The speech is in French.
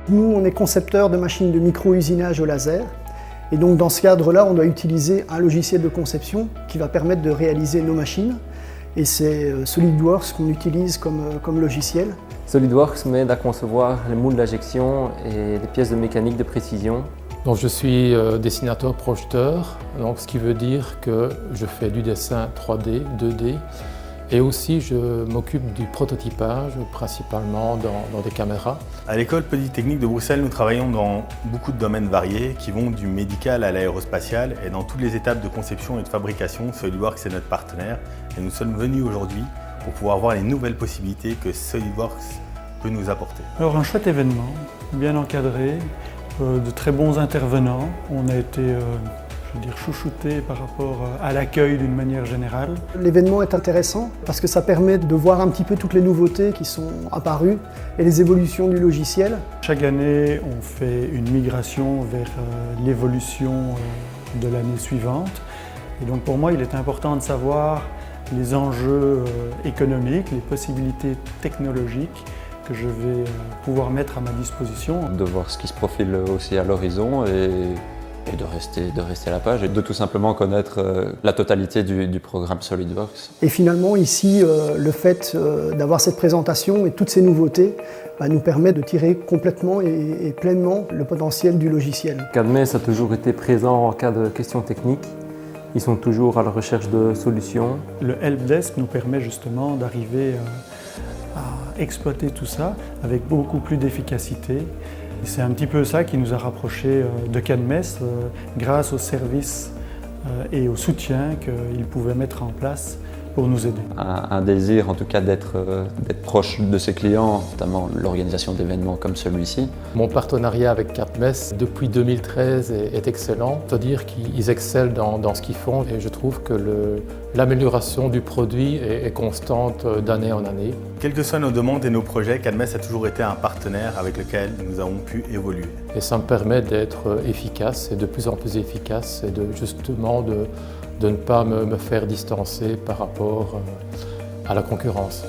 Nous, on est concepteurs de machines de micro-usinage au laser. Et donc dans ce cadre-là, on doit utiliser un logiciel de conception qui va permettre de réaliser nos machines. Et c'est SolidWorks qu'on utilise comme logiciel. SolidWorks m'aide à concevoir les moules d'injection et les pièces de mécanique de précision. Donc je suis dessinateur projeteur, donc ce qui veut dire que je fais du dessin 3D, 2D et aussi je m'occupe du prototypage, principalement dans des caméras. À l'école polytechnique de Bruxelles, nous travaillons dans beaucoup de domaines variés qui vont du médical à l'aérospatial, et dans toutes les étapes de conception et de fabrication, SolidWorks est notre partenaire et nous sommes venus aujourd'hui pour pouvoir voir les nouvelles possibilités que SolidWorks peut nous apporter. Alors un chouette événement, bien encadré, de très bons intervenants. On a été chouchoutés par rapport à l'accueil d'une manière générale. L'événement est intéressant parce que ça permet de voir un petit peu toutes les nouveautés qui sont apparues et les évolutions du logiciel. Chaque année, on fait une migration vers l'évolution de l'année suivante. Et donc pour moi, il est important de savoir les enjeux économiques, les possibilités technologiques que je vais pouvoir mettre à ma disposition. De voir ce qui se profile aussi à l'horizon et de rester à la page et de tout simplement connaître la totalité du programme SolidWorks. Et finalement ici, le fait d'avoir cette présentation et toutes ces nouveautés nous permet de tirer complètement et pleinement le potentiel du logiciel. Cadmes a toujours été présent en cas de questions techniques. Ils sont toujours à la recherche de solutions. Le helpdesk nous permet justement d'arriver à exploiter tout ça avec beaucoup plus d'efficacité. C'est un petit peu ça qui nous a rapprochés de Cadmes grâce au service et au soutien qu'ils pouvaient mettre en place pour nous aider. Un désir en tout cas d'être proche de ses clients, notamment l'organisation d'événements comme celui-ci. Mon partenariat avec Cadmes depuis 2013 est excellent, c'est-à-dire qu'ils excellent dans ce qu'ils font et je trouve que l'amélioration du produit est constante d'année en année. Quelles que soient nos demandes et nos projets, Cadmes a toujours été un partenaire avec lequel nous avons pu évoluer. Et ça me permet d'être efficace et de plus en plus efficace et justement de ne pas me faire distancer par rapport à la concurrence.